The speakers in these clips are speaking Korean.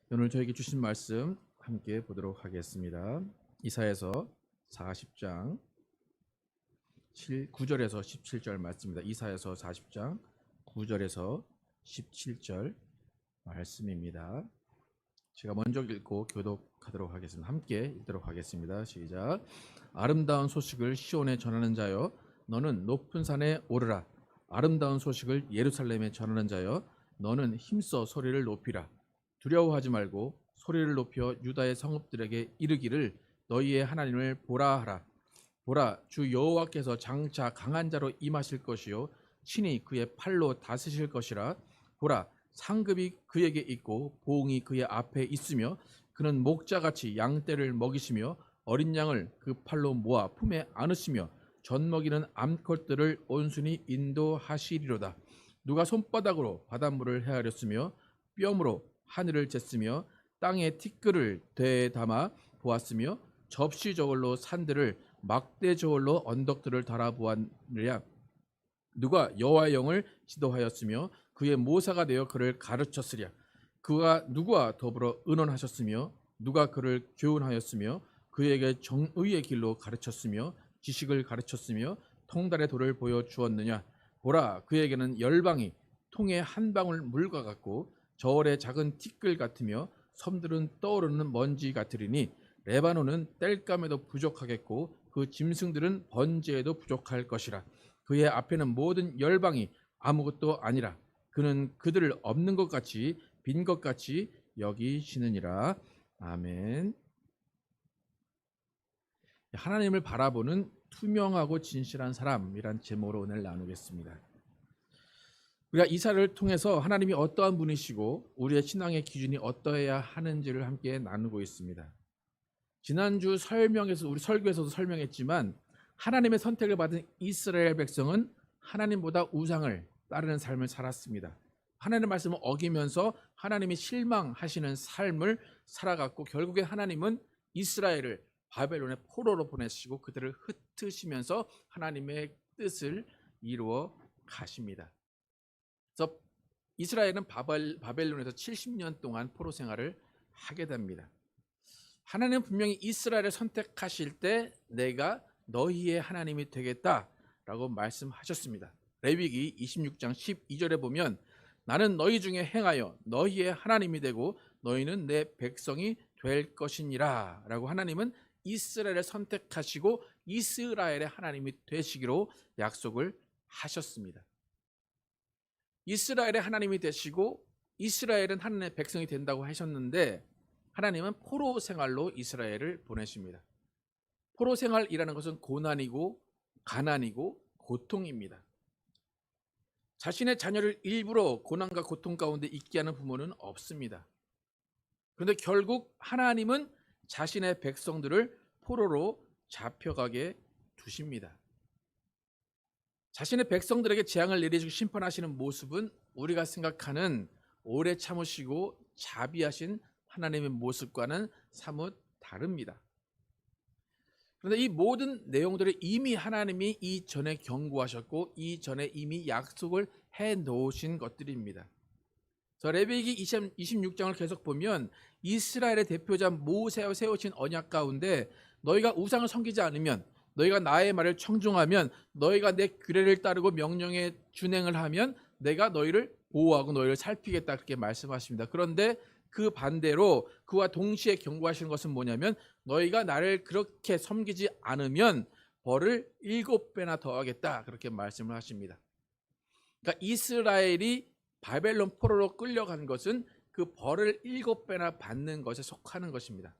오늘 저에게 주신 말씀 함께 보도록 하겠습니다. 이사야서 40장 9절에서 17절 말씀입니다. 이사야서 40장 9절에서 17절 말씀입니다. 제가 먼저 읽고 교독하도록 하겠습니다. 함께 읽도록 하겠습니다. 시작. 아름다운 소식을 시온에 전하는 자여, 너는 높은 산에 오르라. 아름다운 소식을 예루살렘에 전하는 자여, 너는 힘써 소리를 높이라. 두려워하지 말고 소리를 높여 유다의 성읍들에게 이르기를 너희의 하나님을 보라 하라. 보라, 주 여호와께서 장차 강한 자로 임하실 것이요 친히 그의 팔로 다스실 것이라. 보라, 상급이 그에게 있고 보응이 그의 앞에 있으며 그는 목자같이 양떼를 먹이시며 어린 양을 그 팔로 모아 품에 안으시며 젖먹이는 암컷들을 온순히 인도하시리로다. 누가 손바닥으로 바닷물을 헤아렸으며 뼘으로 하늘을 쟀으며 땅에 티끌을 되담아 보았으며 접시 저울로 산들을 막대 저울로 언덕들을 달아보았느냐. 누가 여호와의 영을 지도하였으며 그의 모사가 되어 그를 가르쳤으랴. 그가 누구와 더불어 의논하셨으며 누가 그를 교훈하였으며 그에게 정의의 길로 가르쳤으며 지식을 가르쳤으며 통달의 도를 보여주었느냐. 보라, 그에게는 열방이 통에 한 방울 물과 같고 저울의 작은 티끌 같으며 섬들은 떠오르는 먼지 같으리니 레바논은 땔감에도 부족하겠고 그 짐승들은 번제에도 부족할 것이라. 그의 앞에는 모든 열방이 아무것도 아니라 그는 그들을 없는 것 같이 빈 것 같이 여기시느니라. 아멘. 하나님을 바라보는 투명하고 진실한 사람이란 제목으로 오늘 나누겠습니다. 우리가 이사를 통해서 하나님이 어떠한 분이시고 우리의 신앙의 기준이 어떠해야 하는지를 함께 나누고 있습니다. 지난주 우리 설교에서도 설명했지만 하나님의 선택을 받은 이스라엘 백성은 하나님보다 우상을 따르는 삶을 살았습니다. 하나님의 말씀을 어기면서 하나님이 실망하시는 삶을 살아갔고 결국에 하나님은 이스라엘을 바벨론의 포로로 보내시고 그들을 흩으시면서 하나님의 뜻을 이루어 가십니다. 그래서 이스라엘은 바벨론에서 70년 동안 포로 생활을 하게 됩니다. 하나님은 분명히 이스라엘을 선택하실 때 내가 너희의 하나님이 되겠다라고 말씀하셨습니다. 레위기 26장 12절에 보면 나는 너희 중에 행하여 너희의 하나님이 되고 너희는 내 백성이 될 것이니라 라고 하나님은 이스라엘을 선택하시고 이스라엘의 하나님이 되시기로 약속을 하셨습니다. 이스라엘의 하나님이 되시고 이스라엘은 하나님의 백성이 된다고 하셨는데 하나님은 포로 생활로 이스라엘을 보내십니다. 포로 생활이라는 것은 고난이고 가난이고 고통입니다. 자신의 자녀를 일부러 고난과 고통 가운데 있게 하는 부모는 없습니다. 그런데 결국 하나님은 자신의 백성들을 포로로 잡혀가게 두십니다. 자신의 백성들에게 재앙을 내리시고 심판하시는 모습은 우리가 생각하는 오래 참으시고 자비하신 하나님의 모습과는 사뭇 다릅니다. 그런데 이 모든 내용들을 이미 하나님이 이전에 경고하셨고 이전에 이미 약속을 해놓으신 것들입니다. 레위기 26장을 계속 보면 이스라엘의 대표자 모세와 세우신 언약 가운데 너희가 우상을 섬기지 않으면 너희가 나의 말을 청중하면 너희가 내 규례를 따르고 명령에 준행을 하면 내가 너희를 보호하고 너희를 살피겠다 그렇게 말씀하십니다. 그런데 그 반대로 그와 동시에 경고하시는 것은 뭐냐면 너희가 나를 그렇게 섬기지 않으면 벌을 7배나 더하겠다 그렇게 말씀을 하십니다. 그러니까 이스라엘이 바벨론 포로로 끌려간 것은 그 벌을 7배나 받는 것에 속하는 것입니다.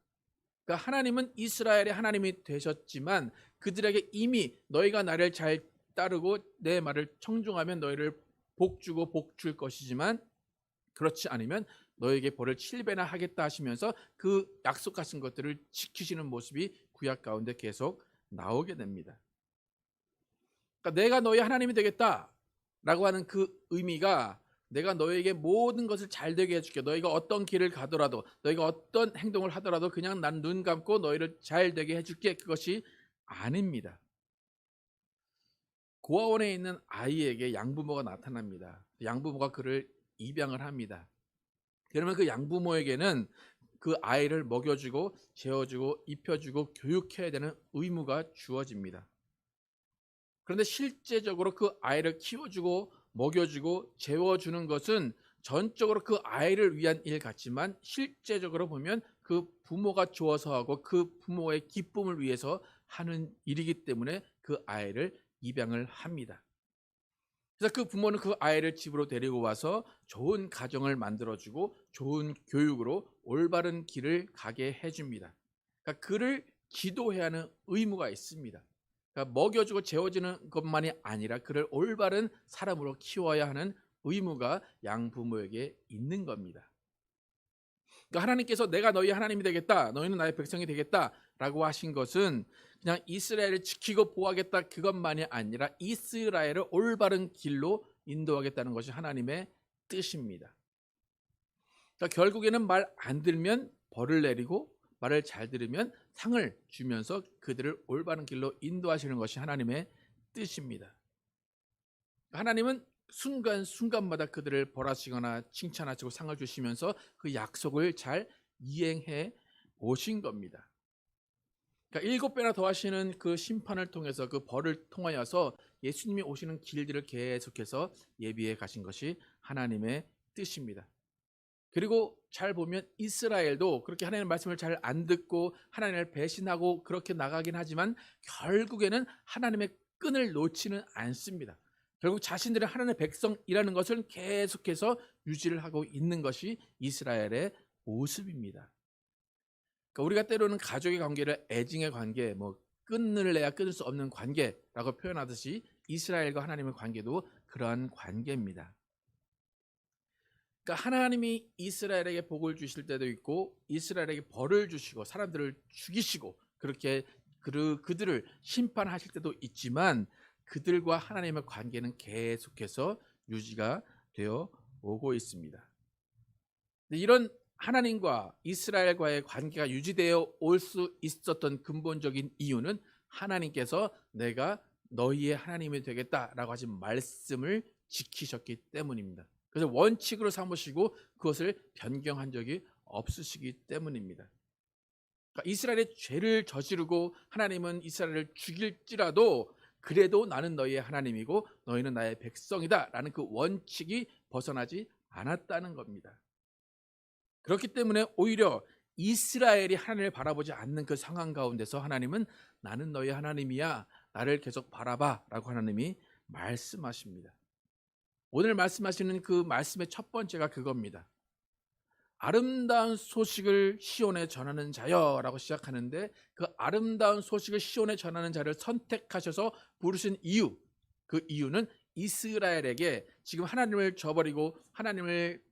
그러니까 하나님은 이스라엘의 하나님이 되셨지만 그들에게 이미 너희가 나를 잘 따르고 내 말을 청중하면 너희를 복주고 복줄 것이지만 그렇지 않으면 너에게 벌을 7배나 하겠다 하시면서 그 약속하신 것들을 지키시는 모습이 구약 가운데 계속 나오게 됩니다. 그러니까 내가 너희 하나님이 되겠다라고 하는 그 의미가 내가 너에게 모든 것을 잘 되게 해줄게. 너희가 어떤 길을 가더라도 너희가 어떤 행동을 하더라도 그냥 난 눈 감고 너희를 잘 되게 해줄게. 그것이 아닙니다. 고아원에 있는 아이에게 양부모가 나타납니다. 양부모가 그를 입양을 합니다. 그러면 그 양부모에게는 그 아이를 먹여주고 재워주고 입혀주고 교육해야 되는 의무가 주어집니다. 그런데 실제적으로 그 아이를 키워주고 먹여주고 재워주는 것은 전적으로 그 아이를 위한 일 같지만 실제적으로 보면 그 부모가 좋아서 하고 그 부모의 기쁨을 위해서 하는 일이기 때문에 그 아이를 입양을 합니다. 그래서 그 부모는 그 아이를 집으로 데리고 와서 좋은 가정을 만들어주고 좋은 교육으로 올바른 길을 가게 해줍니다. 그러니까 그를 기도해야 하는 의무가 있습니다. 그러니까 먹여주고 재워주는 것만이 아니라 그를 올바른 사람으로 키워야 하는 의무가 양부모에게 있는 겁니다. 그러니까 하나님께서 내가 너희 하나님이 되겠다, 너희는 나의 백성이 되겠다라고 하신 것은 그냥 이스라엘을 지키고 보호하겠다 그것만이 아니라 이스라엘을 올바른 길로 인도하겠다는 것이 하나님의 뜻입니다. 그러니까 결국에는 말 안 들으면 벌을 내리고 말을 잘 들으면 상을 주면서 그들을 올바른 길로 인도하시는 것이 하나님의 뜻입니다. 하나님은 순간순간마다 그들을 벌하시거나 칭찬하시고 상을 주시면서 그 약속을 잘 이행해 오신 겁니다. 그러니까 7배나 더하시는 그 심판을 통해서 그 벌을 통하여서 예수님이 오시는 길들을 계속해서 예비해 가신 것이 하나님의 뜻입니다. 그리고 잘 보면 이스라엘도 그렇게 하나님의 말씀을 잘 안 듣고 하나님을 배신하고 그렇게 나가긴 하지만 결국에는 하나님의 끈을 놓지는 않습니다. 결국 자신들의 하나님의 백성이라는 것을 계속해서 유지를 하고 있는 것이 이스라엘의 모습입니다. 그러니까 우리가 때로는 가족의 관계를 애증의 관계, 뭐 끊을 내야 끊을 수 없는 관계라고 표현하듯이 이스라엘과 하나님의 관계도 그러한 관계입니다. 그러니까 하나님이 이스라엘에게 복을 주실 때도 있고 이스라엘에게 벌을 주시고 사람들을 죽이시고 그렇게 그들을 심판하실 때도 있지만 그들과 하나님의 관계는 계속해서 유지가 되어 오고 있습니다. 이런 하나님과 이스라엘과의 관계가 유지되어 올 수 있었던 근본적인 이유는 하나님께서 내가 너희의 하나님이 되겠다라고 하신 말씀을 지키셨기 때문입니다. 그래서 원칙으로 삼으시고 그것을 변경한 적이 없으시기 때문입니다. 그러니까 이스라엘의 죄를 저지르고 하나님은 이스라엘을 죽일지라도 그래도 나는 너희의 하나님이고 너희는 나의 백성이다 라는 그 원칙이 벗어나지 않았다는 겁니다. 그렇기 때문에 오히려 이스라엘이 하나님을 바라보지 않는 그 상황 가운데서 하나님은 나는 너희 하나님이야 나를 계속 바라봐 라고 하나님이 말씀하십니다. 오늘 말씀하시는 그 말씀의 첫 번째가 그겁니다. 아름다운 소식을 시온에 전하는 자여 라고 시작하는데 그 아름다운 소식을 시온에 전하는 자를 선택하셔서 부르신 이유, 그 이유는 이스라엘에게 지금 하나님을 저버리고 하나님을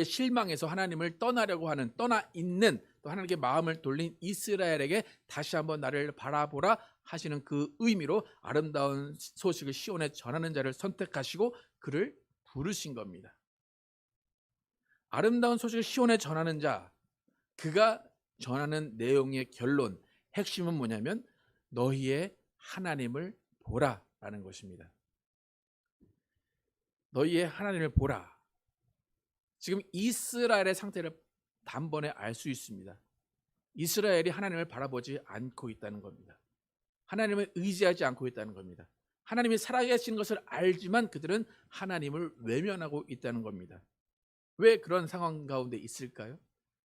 실망해서 하나님을 떠나려고 하는 떠나 있는 또 하나님께 마음을 돌린 이스라엘에게 다시 한번 나를 바라보라 하시는 그 의미로 아름다운 소식을 시온에 전하는 자를 선택하시고 그를 부르신 겁니다. 아름다운 소식을 시온에 전하는 자, 그가 전하는 내용의 결론, 핵심은 뭐냐면 너희의 하나님을 보라라는 것입니다. 너희의 하나님을 보라. 지금 이스라엘의 상태를 단번에 알 수 있습니다. 이스라엘이 하나님을 바라보지 않고 있다는 겁니다. 하나님을 의지하지 않고 있다는 겁니다. 하나님이 살아계신 것을 알지만 그들은 하나님을 외면하고 있다는 겁니다. 왜 그런 상황 가운데 있을까요?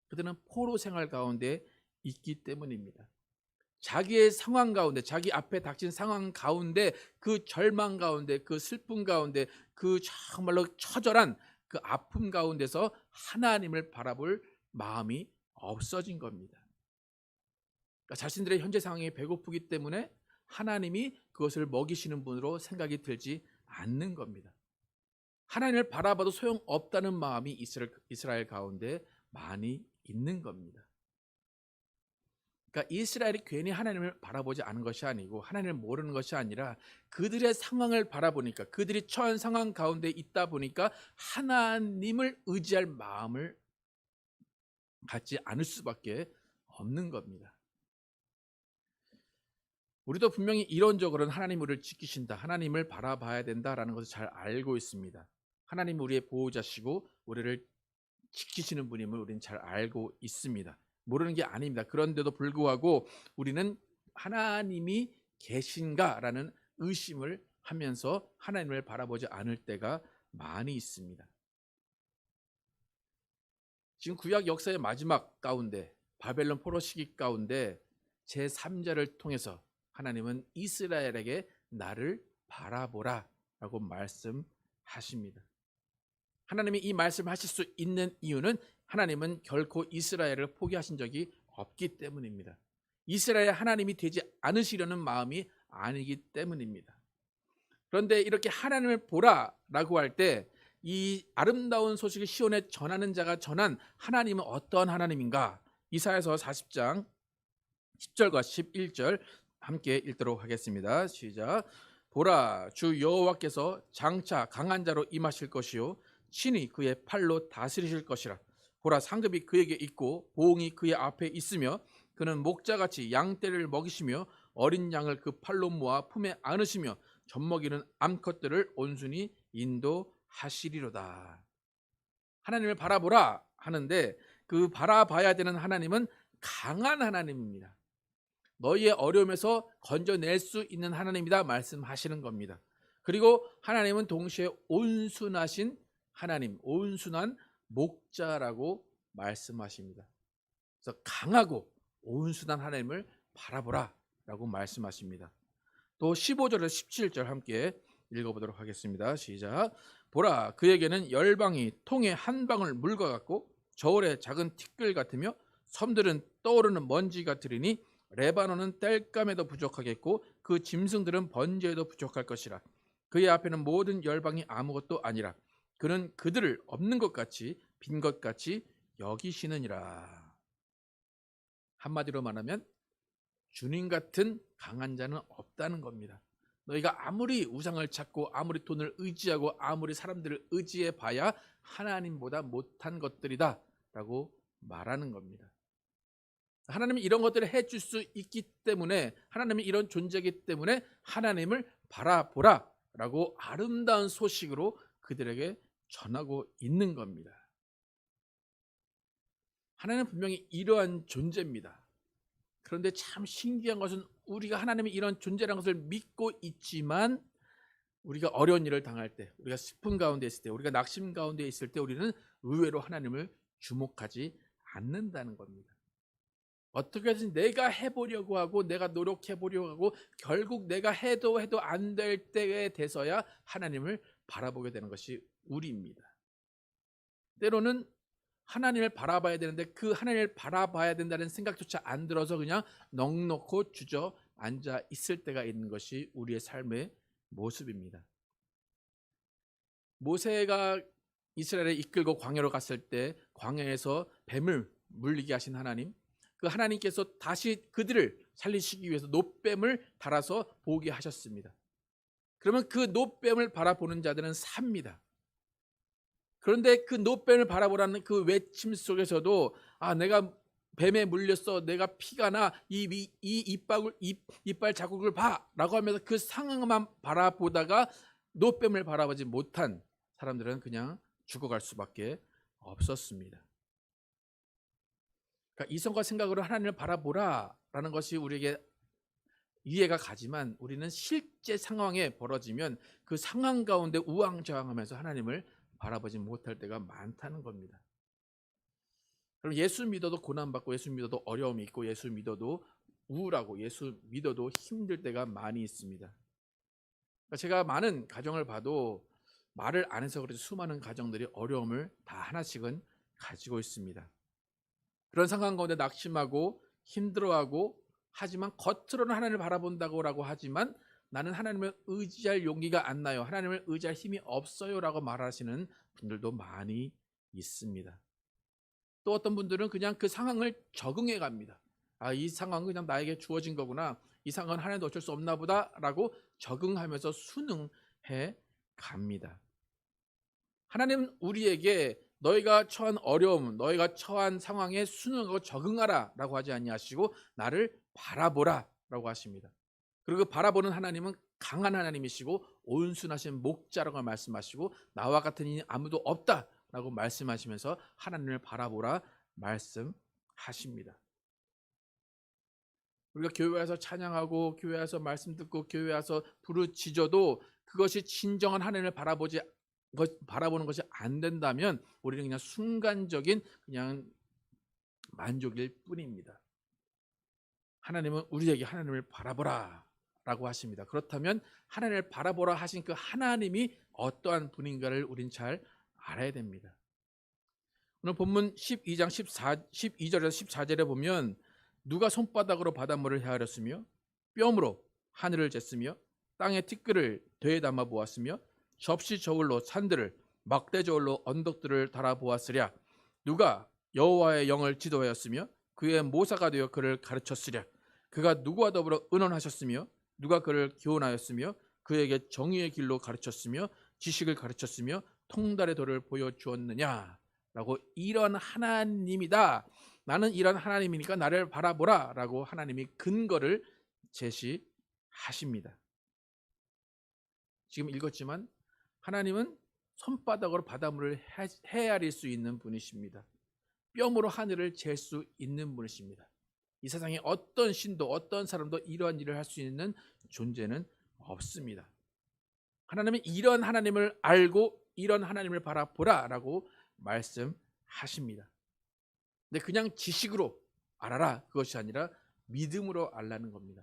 그들은 포로 생활 가운데 있기 때문입니다. 자기의 상황 가운데, 자기 앞에 닥친 상황 가운데, 그 절망 가운데, 그 슬픔 가운데, 그 정말로 처절한 그 아픔 가운데서 하나님을 바라볼 마음이 없어진 겁니다. 그러니까 자신들의 현재 상황이 배고프기 때문에 하나님이 그것을 먹이시는 분으로 생각이 들지 않는 겁니다. 하나님을 바라봐도 소용없다는 마음이 이스라엘 가운데 많이 있는 겁니다. 그러니까 이스라엘이 괜히 하나님을 바라보지 않은 것이 아니고 하나님을 모르는 것이 아니라 그들의 상황을 바라보니까 그들이 처한 상황 가운데 있다 보니까 하나님을 의지할 마음을 갖지 않을 수밖에 없는 겁니다. 우리도 분명히 이론적으로는 하나님 우리를 지키신다, 하나님을 바라봐야 된다라는 것을 잘 알고 있습니다. 하나님 우리의 보호자시고 우리를 지키시는 분임을 우리는 잘 알고 있습니다. 모르는 게 아닙니다. 그런데도 불구하고 우리는 하나님이 계신가라는 의심을 하면서 하나님을 바라보지 않을 때가 많이 있습니다. 지금 구약 역사의 마지막 가운데 바벨론 포로 시기 가운데 제3자를 통해서 하나님은 이스라엘에게 나를 바라보라 라고 말씀하십니다. 하나님이 이 말씀을 하실 수 있는 이유는 하나님은 결코 이스라엘을 포기하신 적이 없기 때문입니다. 이스라엘 하나님이 되지 않으시려는 마음이 아니기 때문입니다. 그런데 이렇게 하나님을 보라라고 할 때 이 아름다운 소식을 시온에 전하는 자가 전한 하나님은 어떤 하나님인가? 이사야서 40장 10절과 11절 함께 읽도록 하겠습니다. 시작. 보라, 주 여호와께서 장차 강한 자로 임하실 것이요 친히 그의 팔로 다스리실 것이라. 보라, 상급이 그에게 있고 보응이 그의 앞에 있으며 그는 목자같이 양떼를 먹이시며 어린 양을 그 팔로 모아 품에 안으시며 젖먹이는 암컷들을 온순히 인도하시리로다. 하나님을 바라보라 하는데 그 바라봐야 되는 하나님은 강한 하나님입니다. 너희의 어려움에서 건져낼 수 있는 하나님이다 말씀하시는 겁니다. 그리고 하나님은 동시에 온순하신 하나님, 온순한 목자라고 말씀하십니다. 그래서 강하고 온순한 하나님을 바라보라 라고 말씀하십니다. 또 15절에서 17절 함께 읽어보도록 하겠습니다. 시작. 보라, 그에게는 열방이 통에 한 방울 물과 같고 저울의 작은 티끌 같으며 섬들은 떠오르는 먼지 같으리니 레바논은 땔감에도 부족하겠고 그 짐승들은 번제에도 부족할 것이라. 그의 앞에는 모든 열방이 아무것도 아니라 그는 그들을 없는 것 같이 빈 것 같이 여기시느니라. 한마디로 말하면 주님 같은 강한 자는 없다는 겁니다. 너희가 아무리 우상을 찾고 아무리 돈을 의지하고 아무리 사람들을 의지해 봐야 하나님보다 못한 것들이다 라고 말하는 겁니다. 하나님이 이런 것들을 해줄 수 있기 때문에, 하나님이 이런 존재이기 때문에 하나님을 바라보라 라고 아름다운 소식으로 그들에게 전하고 있는 겁니다. 하나님은 분명히 이러한 존재입니다. 그런데 참 신기한 것은 우리가 하나님이 이런 존재라는 것을 믿고 있지만 우리가 어려운 일을 당할 때, 우리가 슬픔 가운데 있을 때, 우리가 낙심 가운데 있을 때 우리는 의외로 하나님을 주목하지 않는다는 겁니다. 어떻게든 내가 해보려고 하고 내가 노력해보려고 하고 결국 내가 해도 안 될 때에 돼서야 하나님을 바라보게 되는 것이 우리입니다. 때로는 하나님을 바라봐야 되는데 그 하나님을 바라봐야 된다는 생각조차 안 들어서 그냥 넋놓고 주저앉아 있을 때가 있는 것이 우리의 삶의 모습입니다. 모세가 이스라엘을 이끌고 광야로 갔을 때 광야에서 뱀을 물리게 하신 하나님, 그 하나님께서 다시 그들을 살리시기 위해서 놋뱀을 달아서 보게 하셨습니다. 그러면 그 놋뱀을 바라보는 자들은 삽니다. 그런데 그 놋뱀을 바라보라는 그 외침 속에서도 내가 뱀에 물렸어, 내가 피가 나, 이 이빨 자국을 봐라고 하면서 그 상황만 바라보다가 놋뱀을 바라보지 못한 사람들은 그냥 죽어갈 수밖에 없었습니다. 그러니까 이성과 생각으로 하나님을 바라보라라는 것이 우리에게 이해가 가지만 우리는 실제 상황에 벌어지면 그 상황 가운데 우왕좌왕하면서 하나님을 바라보지 못할 때가 많다는 겁니다. 그럼 예수 믿어도 고난받고 예수 믿어도 어려움이 있고 예수 믿어도 우울하고 예수 믿어도 힘들 때가 많이 있습니다. 그러니까 제가 많은 가정을 봐도 말을 안 해서 그래서 수많은 가정들이 어려움을 다 하나씩은 가지고 있습니다. 그런 상황 가운데 낙심하고 힘들어하고 하지만 겉으로는 하나님을 바라본다고 하지만 나는 하나님을 의지할 용기가 안 나요, 하나님을 의지할 힘이 없어요 라고 말하시는 분들도 많이 있습니다. 또 어떤 분들은 그냥 그 상황을 적응해 갑니다. 이 상황은 그냥 나에게 주어진 거구나, 이 상황은 하나님도 어쩔 수 없나 보다 라고 적응하면서 순응해 갑니다. 하나님은 우리에게 너희가 처한 어려움, 너희가 처한 상황에 순응하고 적응하라 라고 하지 아니하시고 나를 바라보라 라고 하십니다. 그리고 바라보는 하나님은 강한 하나님이시고 온순하신 목자라고 말씀하시고 나와 같은 이는 아무도 없다 라고 말씀하시면서 하나님을 바라보라 말씀하십니다. 우리가 교회 와서 찬양하고 교회 와서 말씀 듣고 교회 와서 부르짖어도 그것이 진정한 하나님을 바라보는 것이 안 된다면 우리는 그냥 순간적인 그냥 만족일 뿐입니다. 하나님은 우리에게 하나님을 바라보라 라고 하십니다. 그렇다면 하나님을 바라보라 하신 그 하나님이 어떠한 분인가를 우린 잘 알아야 됩니다. 오늘 본문 12장 12절에서 14절에 보면 누가 손바닥으로 바닷물을 헤아렸으며 뼘으로 하늘을 쟀으며 땅의 티끌을 되에 담아 보았으며 접시 저울로 산들을 막대 저울로 언덕들을 달아 보았으랴. 누가 여호와의 영을 지도하였으며 그의 모사가 되어 그를 가르쳤으랴. 그가 누구와 더불어 의논하셨으며 누가 그를 교훈하였으며 그에게 정의의 길로 가르쳤으며 지식을 가르쳤으며 통달의 도를 보여주었느냐 라고 이런 하나님이다. 나는 이런 하나님이니까 나를 바라보라 라고 하나님이 근거를 제시하십니다. 지금 읽었지만 하나님은 손바닥으로 바닷물을 헤아릴 수 있는 분이십니다. 뼘으로 하늘을 잴 수 있는 분이십니다. 이 세상에 어떤 신도 어떤 사람도 이러한 일을 할 수 있는 존재는 없습니다. 하나님은 이런 하나님을 알고 이런 하나님을 바라보라 라고 말씀하십니다. 근데 그냥 지식으로 알아라 그것이 아니라 믿음으로 알라는 겁니다.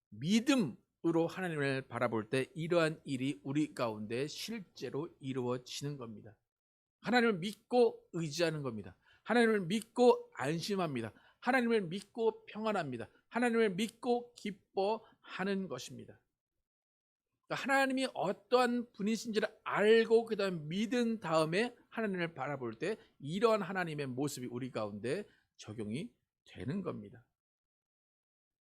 믿음으로 하나님을 바라볼 때 이러한 일이 우리 가운데 실제로 이루어지는 겁니다. 하나님을 믿고 의지하는 겁니다. 하나님을 믿고 안심합니다. 하나님을 믿고 평안합니다. 하나님을 믿고 기뻐하는 것입니다. 하나님이 어떠한 분이신지를 알고 그다음 믿은 다음에 하나님을 바라볼 때 이러한 하나님의 모습이 우리 가운데 적용이 되는 겁니다.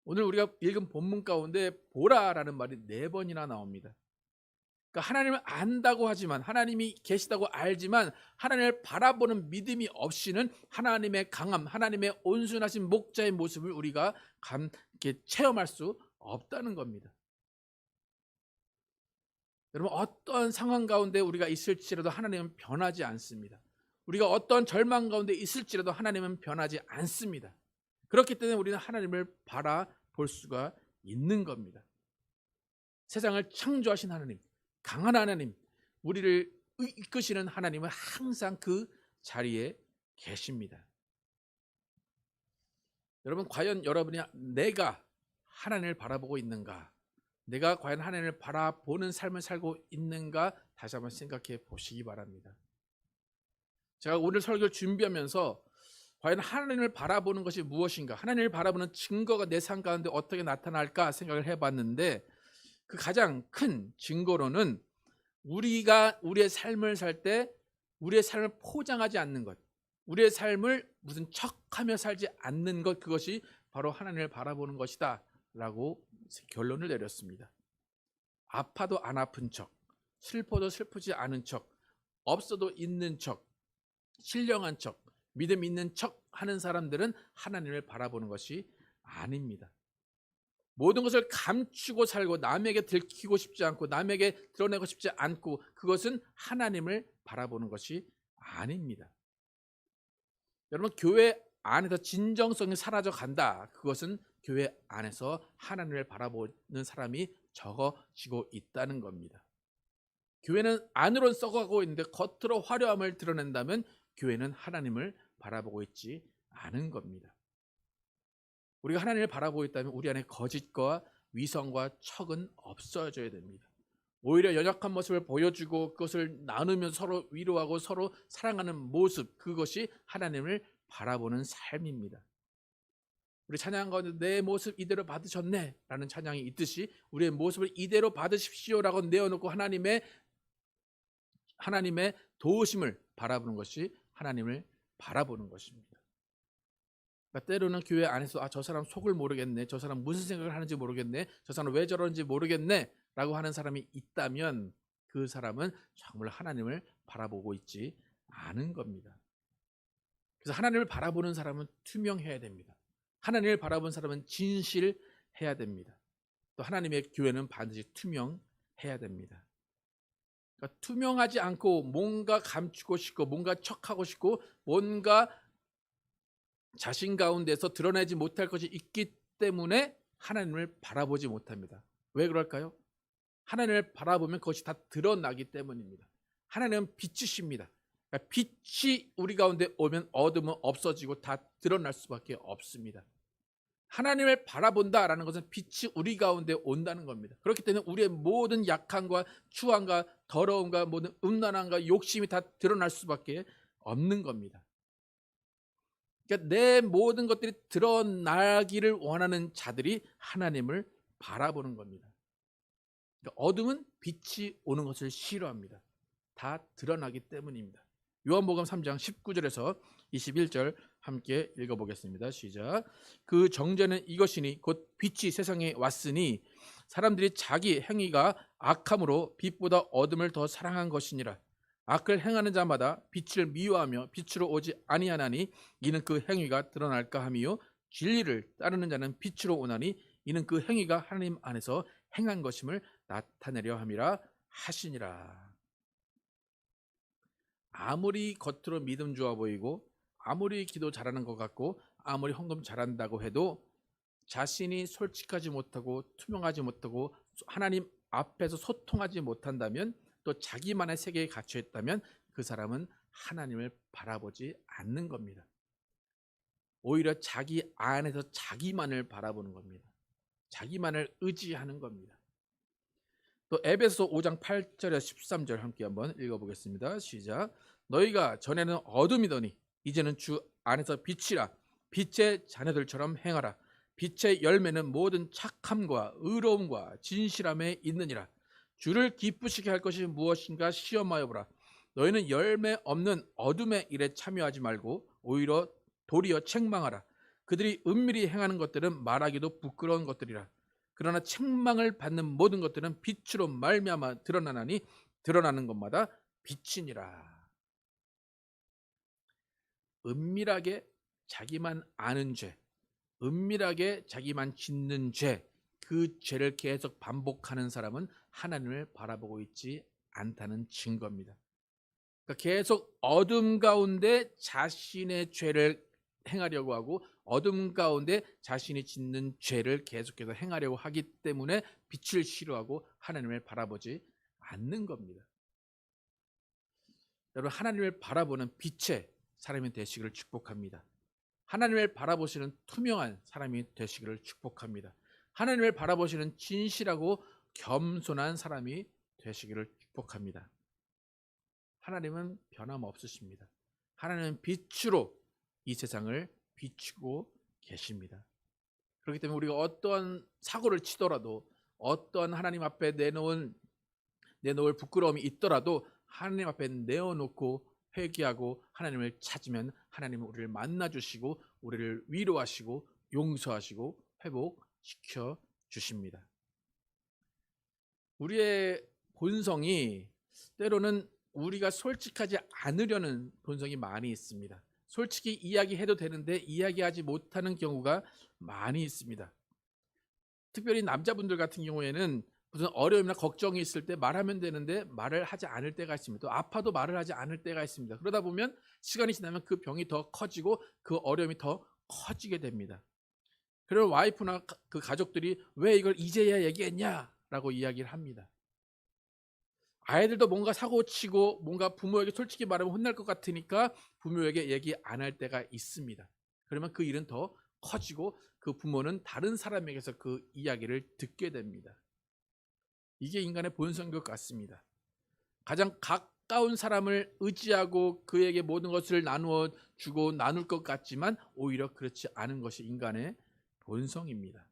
오늘 우리가 읽은 본문 가운데 보라라는 말이 4번이나 나옵니다. 그러니까 하나님을 안다고 하지만 하나님이 계시다고 알지만 하나님을 바라보는 믿음이 없이는 하나님의 강함, 하나님의 온순하신 목자의 모습을 우리가 이렇게 체험할 수 없다는 겁니다. 여러분 어떤 상황 가운데 우리가 있을지라도 하나님은 변하지 않습니다. 우리가 어떤 절망 가운데 있을지라도 하나님은 변하지 않습니다. 그렇기 때문에 우리는 하나님을 바라볼 수가 있는 겁니다. 세상을 창조하신 하나님, 강한 하나님, 우리를 이끄시는 하나님은 항상 그 자리에 계십니다. 여러분 과연 여러분이 내가 하나님을 바라보고 있는가? 내가 과연 하나님을 바라보는 삶을 살고 있는가 다시 한번 생각해 보시기 바랍니다. 제가 오늘 설교를 준비하면서 과연 하나님을 바라보는 것이 무엇인가, 하나님을 바라보는 증거가 내 삶 가운데 어떻게 나타날까 생각을 해봤는데 그 가장 큰 증거로는 우리가 우리의 삶을 살 때 우리의 삶을 포장하지 않는 것, 우리의 삶을 무슨 척하며 살지 않는 것, 그것이 바로 하나님을 바라보는 것이다 라고 결론을 내렸습니다. 아파도 안 아픈 척, 슬퍼도 슬프지 않은 척, 없어도 있는 척, 신령한 척, 믿음 있는 척 하는 사람들은 하나님을 바라보는 것이 아닙니다. 모든 것을 감추고 살고 남에게 들키고 싶지 않고 남에게 드러내고 싶지 않고 그것은 하나님을 바라보는 것이 아닙니다. 여러분 교회 안에서 진정성이 사라져 간다. 그것은 교회 안에서 하나님을 바라보는 사람이 적어지고 있다는 겁니다. 교회는 안으로는 썩어가고 있는데 겉으로 화려함을 드러낸다면 교회는 하나님을 바라보고 있지 않은 겁니다. 우리가 하나님을 바라보고 있다면 우리 안에 거짓과 위선과 척은 없어져야 됩니다. 오히려 연약한 모습을 보여주고 그것을 나누며 서로 위로하고 서로 사랑하는 모습, 그것이 하나님을 바라보는 삶입니다. 우리 찬양 가운데 내 모습 이대로 받으셨네 라는 찬양이 있듯이 우리의 모습을 이대로 받으십시오라고 내어놓고 하나님의 도우심을 바라보는 것이 하나님을 바라보는 것입니다. 그러니까 때로는 교회 안에서 저 사람 속을 모르겠네, 저 사람 무슨 생각을 하는지 모르겠네, 저 사람 왜 저러는지 모르겠네 라고 하는 사람이 있다면 그 사람은 정말 하나님을 바라보고 있지 않은 겁니다. 그래서 하나님을 바라보는 사람은 투명해야 됩니다. 하나님을 바라본 사람은 진실해야 됩니다. 또 하나님의 교회는 반드시 투명해야 됩니다. 그러니까 투명하지 않고 뭔가 감추고 싶고 뭔가 척하고 싶고 뭔가 자신 가운데서 드러내지 못할 것이 있기 때문에 하나님을 바라보지 못합니다. 왜 그럴까요? 하나님을 바라보면 그것이 다 드러나기 때문입니다. 하나님은 빛이십니다. 그러니까 빛이 우리 가운데 오면 어둠은 없어지고 다 드러날 수밖에 없습니다. 하나님을 바라본다라는 것은 빛이 우리 가운데 온다는 겁니다. 그렇기 때문에 우리의 모든 약함과 추함과 더러움과 모든 음란함과 욕심이 다 드러날 수밖에 없는 겁니다. 그러니까 내 모든 것들이 드러나기를 원하는 자들이 하나님을 바라보는 겁니다. 그러니까 어둠은 빛이 오는 것을 싫어합니다. 다 드러나기 때문입니다. 요한복음 3장 19절에서 21절 함께 읽어보겠습니다. 시작. 그 정죄는 이것이니 곧 빛이 세상에 왔으니 사람들이 자기 행위가 악함으로 빛보다 어둠을 더 사랑한 것이니라. 악을 행하는 자마다 빛을 미워하며 빛으로 오지 아니하나니 이는 그 행위가 드러날까 함이요 진리를 따르는 자는 빛으로 오나니 이는 그 행위가 하나님 안에서 행한 것임을 나타내려 함이라 하시니라. 아무리 겉으로 믿음 좋아 보이고 아무리 기도 잘하는 것 같고 아무리 헌금 잘한다고 해도 자신이 솔직하지 못하고 투명하지 못하고 하나님 앞에서 소통하지 못한다면 또 자기만의 세계에 갇혀 있다면 그 사람은 하나님을 바라보지 않는 겁니다. 오히려 자기 안에서 자기만을 바라보는 겁니다. 자기만을 의지하는 겁니다. 또 에베소 5장 8절에서 13절 함께 한번 읽어보겠습니다. 시작. 너희가 전에는 어둠이더니 이제는 주 안에서 빛이라. 빛의 자녀들처럼 행하라. 빛의 열매는 모든 착함과 의로움과 진실함에 있느니라. 주를 기쁘시게 할 것이 무엇인가 시험하여 보라. 너희는 열매 없는 어둠의 일에 참여하지 말고 오히려 도리어 책망하라. 그들이 은밀히 행하는 것들은 말하기도 부끄러운 것들이라. 그러나 책망을 받는 모든 것들은 빛으로 말미암아 드러나나니 드러나는 것마다 빛이니라. 은밀하게 자기만 아는 죄, 은밀하게 자기만 짓는 죄, 그 죄를 계속 반복하는 사람은 하나님을 바라보고 있지 않다는 증거입니다. 그러니까 계속 어둠 가운데 자신의 죄를 행하려고 하고 어둠 가운데 자신이 짓는 죄를 계속해서 행하려고 하기 때문에 빛을 싫어하고 하나님을 바라보지 않는 겁니다. 여러분, 하나님을 바라보는 빛의 사람이 되시기를 축복합니다. 하나님을 바라보시는 투명한 사람이 되시기를 축복합니다. 하나님을 바라보시는 진실하고 겸손한 사람이 되시기를 축복합니다. 하나님은 변함없으십니다. 하나님은 빛으로 이 세상을 비추고 계십니다. 그렇기 때문에 우리가 어떠한 사고를 치더라도 어떠한 하나님 앞에 내놓을 부끄러움이 있더라도 하나님 앞에 내어놓고 회개하고 하나님을 찾으면 하나님은 우리를 만나주시고 우리를 위로하시고 용서하시고 회복시켜 주십니다. 우리의 본성이 때로는 우리가 솔직하지 않으려는 본성이 많이 있습니다. 솔직히 이야기해도 되는데 이야기하지 못하는 경우가 많이 있습니다. 특별히 남자분들 같은 경우에는 무슨 어려움이나 걱정이 있을 때 말하면 되는데 말을 하지 않을 때가 있습니다. 또 아파도 말을 하지 않을 때가 있습니다. 그러다 보면 시간이 지나면 그 병이 더 커지고 그 어려움이 더 커지게 됩니다. 그리고 와이프나 그 가족들이 왜 이걸 이제야 얘기했냐라고 이야기를 합니다. 아이들도 뭔가 사고치고 뭔가 부모에게 솔직히 말하면 혼날 것 같으니까 부모에게 얘기 안 할 때가 있습니다. 그러면 그 일은 더 커지고 그 부모는 다른 사람에게서 그 이야기를 듣게 됩니다. 이게 인간의 본성인 것 같습니다. 가장 가까운 사람을 의지하고 그에게 모든 것을 나누어 주고 나눌 것 같지만 오히려 그렇지 않은 것이 인간의 본성입니다.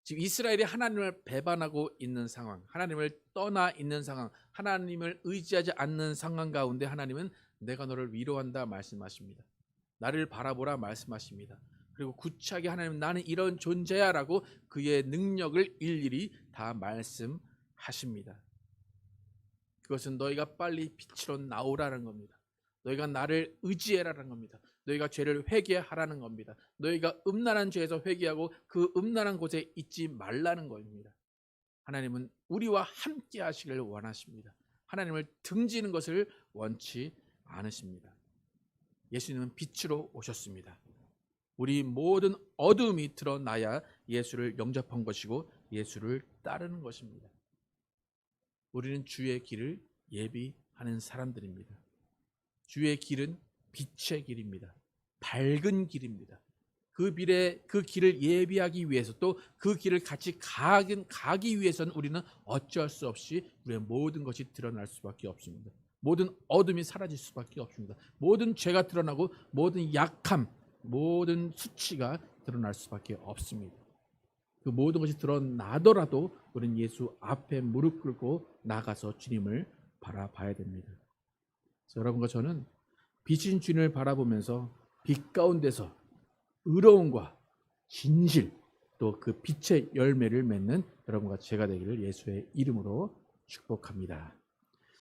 지금 이스라엘이 하나님을 배반하고 있는 상황, 하나님을 떠나 있는 상황, 하나님을 의지하지 않는 상황 가운데 하나님은 내가 너를 위로한다 말씀하십니다. 나를 바라보라 말씀하십니다. 그리고 구차하게 하나님 나는 이런 존재야 라고 그의 능력을 일일이 다 말씀하십니다. 그것은 너희가 빨리 빛으로 나오라는 겁니다. 너희가 나를 의지해라는 겁니다. 너희가 죄를 회개하라는 겁니다. 너희가 음란한 죄에서 회개하고 그 음란한 곳에 있지 말라는 겁니다. 하나님은 우리와 함께 하시기를 원하십니다. 하나님을 등지는 것을 원치 않으십니다. 예수님은 빛으로 오셨습니다. 우리 모든 어둠이 드러나야 예수를 영접한 것이고 예수를 따르는 것입니다. 우리는 주의 길을 예비하는 사람들입니다. 주의 길은 빛의 길입니다. 밝은 길입니다. 그 길을 예비하기 위해서 또 그 길을 같이 가기 위해서는 우리는 어쩔 수 없이 우리의 모든 것이 드러날 수밖에 없습니다. 모든 어둠이 사라질 수밖에 없습니다. 모든 죄가 드러나고 모든 약함, 모든 수치가 드러날 수밖에 없습니다. 그 모든 것이 드러나더라도 우리는 예수 앞에 무릎 꿇고 나가서 주님을 바라봐야 됩니다. 여러분과 저는 빛인 주님을 바라보면서 빛 가운데서 의로움과 진실 또 그 빛의 열매를 맺는 여러분과 제가 되기를 예수의 이름으로 축복합니다.